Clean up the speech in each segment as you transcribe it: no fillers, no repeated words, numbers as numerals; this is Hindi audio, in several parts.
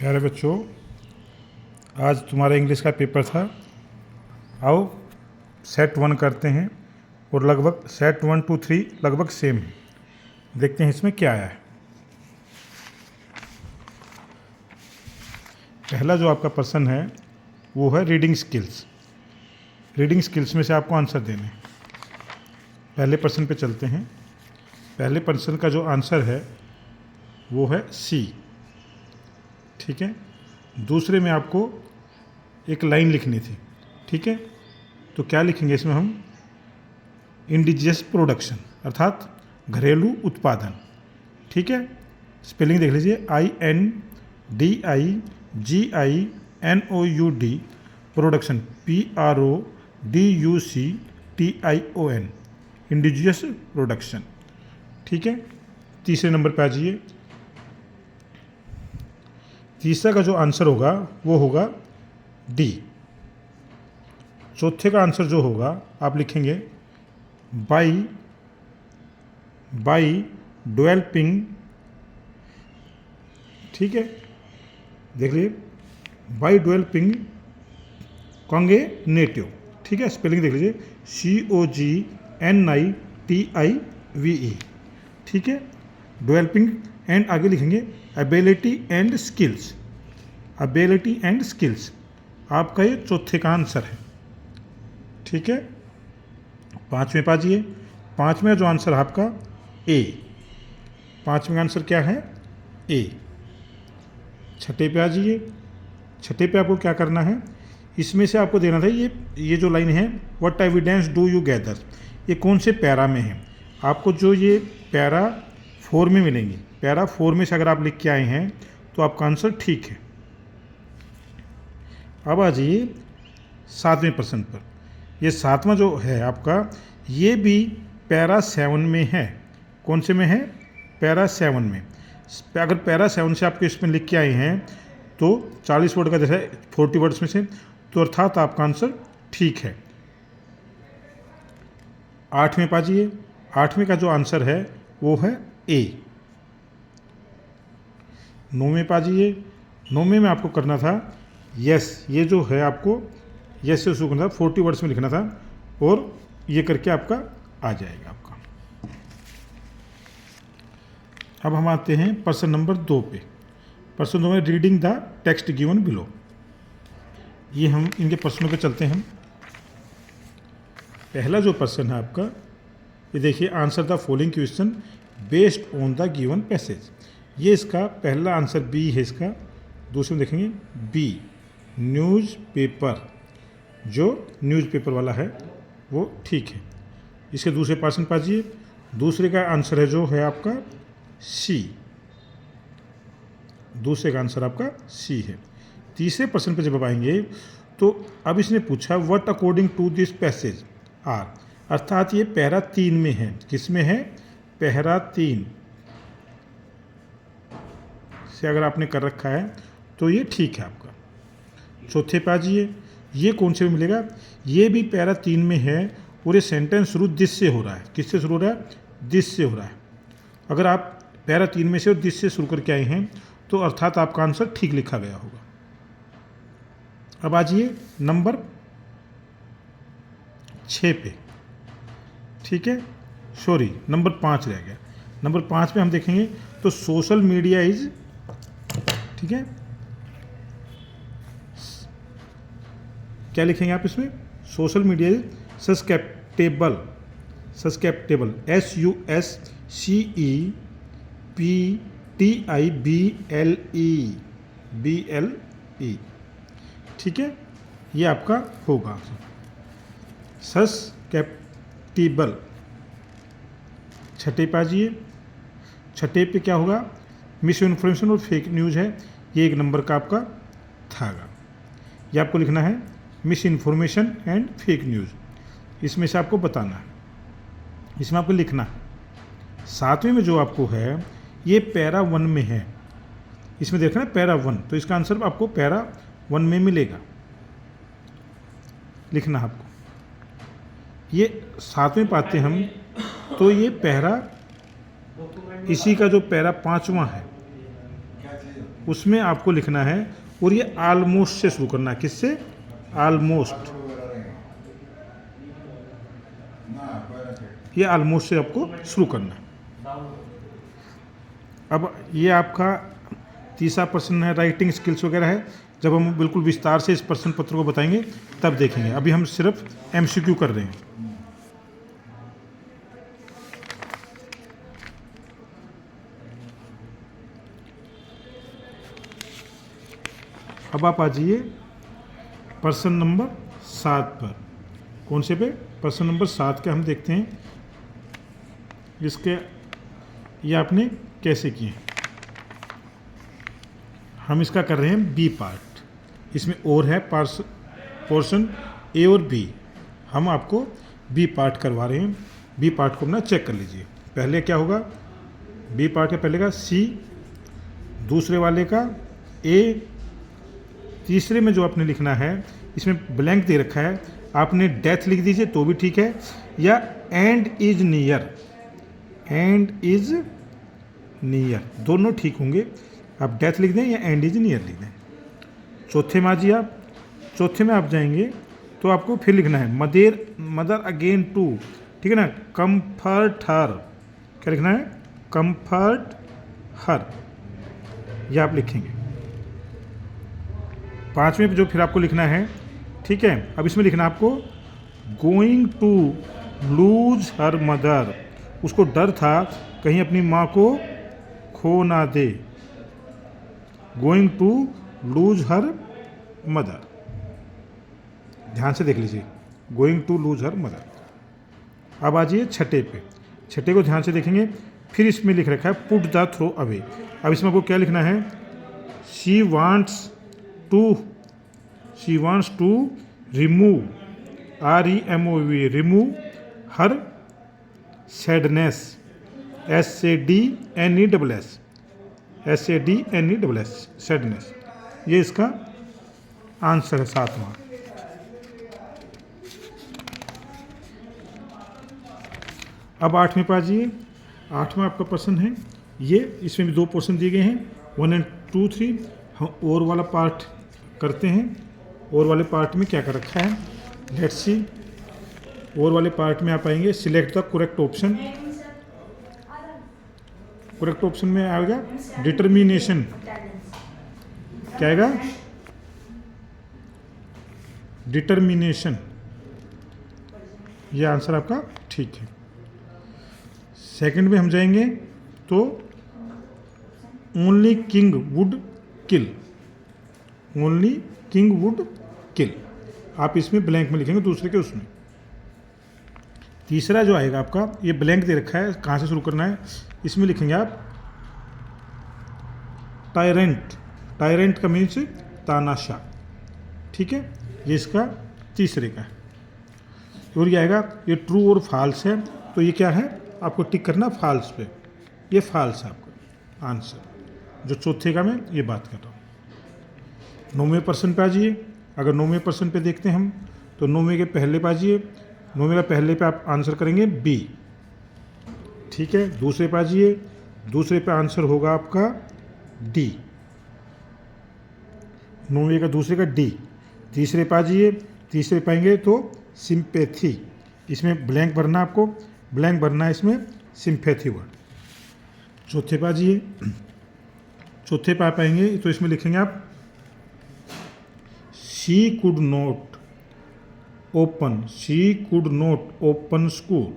प्यारे बच्चों, आज तुम्हारा इंग्लिश का पेपर था। आओ सेट 1 करते हैं और लगभग सेट 1 2 3 लगभग सेम है। देखते हैं इसमें क्या आया है। पहला जो आपका प्रश्न है वो है रीडिंग स्किल्स। रीडिंग स्किल्स में से आपको आंसर देने हैं। पहले प्रश्न पे चलते हैं। पहले प्रश्न का जो आंसर है वो है सी। ठीक है। दूसरे में आपको एक लाइन लिखनी थी। ठीक है, तो क्या लिखेंगे इसमें हम? इंडिजियस प्रोडक्शन अर्थात घरेलू उत्पादन। ठीक है, स्पेलिंग देख लीजिए, INDIGINOUD production, PRODUCTION indigenous production. ठीक है, तीसरे नंबर पे आ जाइए। तीसरा का जो आंसर होगा वो होगा डी। चौथे का आंसर जो होगा आप लिखेंगे बाई डेवलपिंग। ठीक है, देख लीजिए, बाई डेवलपिंग कॉन्गेनेटिव। ठीक है, स्पेलिंग देख लीजिए, COGNITIVE। ठीक है, डेवलपिंग एंड आगे लिखेंगे ability and skills. Ability and skills आपका ये चौथे का आंसर है। ठीक है, पांचवें पाजिए। पांचवें जो आंसर है आपका ए। पांचवें का आंसर क्या है? ए। छठे पे आ जाइए। छठे पे आपको क्या करना है? इसमें से आपको देना था ये जो लाइन है, what evidence do you gather, ये कौन से पैरा में है? आपको जो ये पैरा 4 में मिलेंगे, पैरा 4 में से अगर आप लिख के आए हैं तो आपका आंसर ठीक है। अब आ जाइए 7वें प्रश्न पर। ये 7वां जो है आपका, ये भी पैरा 7 में है। कौन से में है? पैरा 7 में। अगर पैरा 7 से आपके इसमें लिख के आए हैं तो 40 वर्ड का जैसे 40 वर्ड्स में से, तो अर्थात आपका आंसर ठीक है। 8वें पाजिए। 8वें का जो आंसर है वो है ए। 9वें पाजिए। 9वें में आपको करना था यस। ये जो है आपको यस से शुरू करना था, 40 वर्ड्स में लिखना था और ये करके आपका आ जाएगा आपका। अब हम आते हैं प्रश्न नंबर 2 पे। प्रश्न 2 में reading the text given below. ये हम इनके प्रश्नों पे चलते हैं। पहला जो प्रश्न है आपका, ये देखिए, answer the following question based on the given passage. ये इसका पहला आंसर बी है इसका। दूसरे में देखेंगे बी, न्यूज़पेपर, जो न्यूज़पेपर वाला है वो ठीक है। इसके दूसरे प्रश्न पाजिए। दूसरे का आंसर है जो है आपका सी। दूसरे का आंसर आपका सी है। तीसरे प्रश्न पे जब आप आएंगे तो अब इसने पूछा what according to this passage are, अर्थात ये पैरा 3 में है। किस में है? पैरा 3 से अगर आपने कर रखा है तो ये ठीक है आपका। चौथे पे आ जाइए। ये कौन से में मिलेगा? ये भी पैरा 3 में है और ये सेंटेंस शुरू दिस से हो रहा है। किससे शुरू हो रहा है? दिस से हो रहा है। अगर आप पैरा 3 में से और दिस से शुरू करके आए हैं तो अर्थात आपका आंसर ठीक लिखा गया होगा। अब आ जाइए नंबर 6 पे। ठीक है, सॉरी, नंबर 5 रह गया। नंबर 5 पे हम देखेंगे तो सोशल मीडिया इज, ठीक है, क्या लिखेंगे आप इसमें? Social media is susceptible. Susceptible, SUSCEPTIBLE। ठीक है, ये आपका होगा सस्केप्टेबल। छठे पे आ जाइए। छठे पे क्या होगा? मिस इन्फॉर्मेशन और फेक न्यूज़ है। ये 1 नंबर का आपका थागा। ये आपको लिखना है miss information and fake news. इसमें से आपको बताना है, इसमें आपको लिखना है। 7वें में जो आपको है ये पैरा 1 में है। इसमें देखना है पैरा 1, तो इसका आंसर आपको पैरा 1 में मिलेगा। लिखना है आपको। ये 7वें पाते हम तो ये पैरा, इसी का जो पैरा 5वां है उसमें आपको लिखना है, और ये ऑलमोस्ट से शुरू करना है। किससे? ऑलमोस्ट। ये ऑलमोस्ट से आपको शुरू करना है। अब ये आपका तीसरा प्रश्न है, राइटिंग स्किल्स वगैरह है। जब हम बिल्कुल विस्तार से इस प्रश्न पत्र को बताएंगे तब देखेंगे। अभी हम सिर्फ एमसीक्यू कर रहे हैं। अब आप आ जाइए प्रश्न नंबर 7 पर। कौन से पे? प्रश्न नंबर 7 के हम देखते हैं इसके ये आपने कैसे किए। हम इसका कर रहे हैं बी पार्ट। इसमें और है पोर्शन ए और बी। हम आपको बी पार्ट करवा रहे हैं। बी पार्ट को अपना चेक कर लीजिए। पहले क्या होगा? बी पार्ट का पहले का सी, दूसरे वाले का ए, तीसरे में जो आपने लिखना है इसमें ब्लैंक दे रखा है, आपने डेथ लिख दीजिए तो भी ठीक है, या and is near, and is near दोनों ठीक होंगे। आप डेथ लिख दें या एंड इज नियर लिख दें। चौथे में आ जाइए आप। चौथे में आप जाएंगे तो आपको फिर लिखना है मदर अगेन टू, ठीक है ना, कम्फर्ट हर। क्या लिखना है? कम्फर्ट हर, ये आप लिखेंगे। पांचवें पे जो फिर आपको लिखना है, ठीक है। अब इसमें लिखना है आपको going to lose her mother. उसको डर था कहीं अपनी माँ को खो ना दे। Going to lose her mother, ध्यान से देख लीजिए, going to lose her mother. अब आ जाइए छठे पे। छठे को ध्यान से देखेंगे। फिर इसमें लिख रखा है पुट द थ्रो अवे। अब इसमें आपको क्या लिखना है? She wants to remove, REMOVE, remove her sadness, SADNESS, sadness. ये इसका आंसर है 7वां। अब 8वें पे आ जाइए। 8वां आपका प्रश्न है ये। इसमें भी 2 पोर्शन दिए गए हैं, 1 और 2, 3। हम और वाला पार्ट करते हैं। और वाले पार्ट में क्या कर रखा है, लेट्स सी। और वाले पार्ट में आप आएंगे, select the correct option. Correct option में आएगा डिटर्मिनेशन। क्या आएगा? डिटर्मिनेशन। ये आंसर आपका ठीक है। सेकंड में हम जाएंगे तो only king would kill, only king would किल। आप इसमें ब्लैंक में लिखेंगे दूसरे के उसमें। तीसरा जो आएगा आपका, ये ब्लैंक दे रखा है, कहाँ से शुरू करना है, इसमें लिखेंगे आप टायरेंट। टायरेंट का मीन्स तानाशाह, ठीक है। ये इसका तीसरे का है। और ये आएगा, ये ट्रू और फॉल्स है, तो ये क्या है आपको टिक करना फॉल्स पे। ये फॉल्स है आपका आंसर। जो चौथे का मैं ये बात कर रहा हूँ। 9वें प्रश्न पे आ जाइए। अगर 9वें प्रश्न पे देखते हैं हम तो 9वें के पहले पे आ जाइए। 9वें का पहले पे आप आंसर करेंगे बी, ठीक है। दूसरे पे आ जाइए। दूसरे पे आंसर होगा आपका डी। 9वें का दूसरे का डी। तीसरे पे आ जाइए। तीसरे पाएंगे तो सिंपैथी। इसमें ब्लैंक भरना, आपको ब्लैंक भरना है इसमें सिंपैथी वर्ड। चौथे पे आ जाइए। चौथे पे आ पाएंगे तो इसमें लिखेंगे आप she could not open school,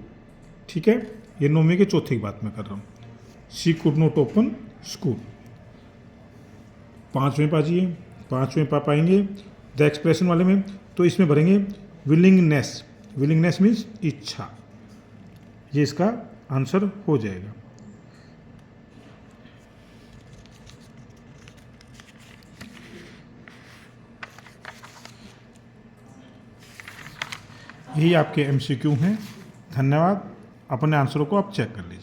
ठीक है। ये 9वें के चौथे की बात मैं कर रहा हूँ। She could not open school. 5वें पे आ जाइए। 5वें पे पाएंगे द एक्सप्रेशन वाले में, तो इसमें भरेंगे विलिंगनेस। विलिंगनेस मीन्स इच्छा। ये इसका आंसर हो जाएगा। यही आपके MCQ हैं। धन्यवाद। अपने आंसरों को आप चेक कर लीजिए।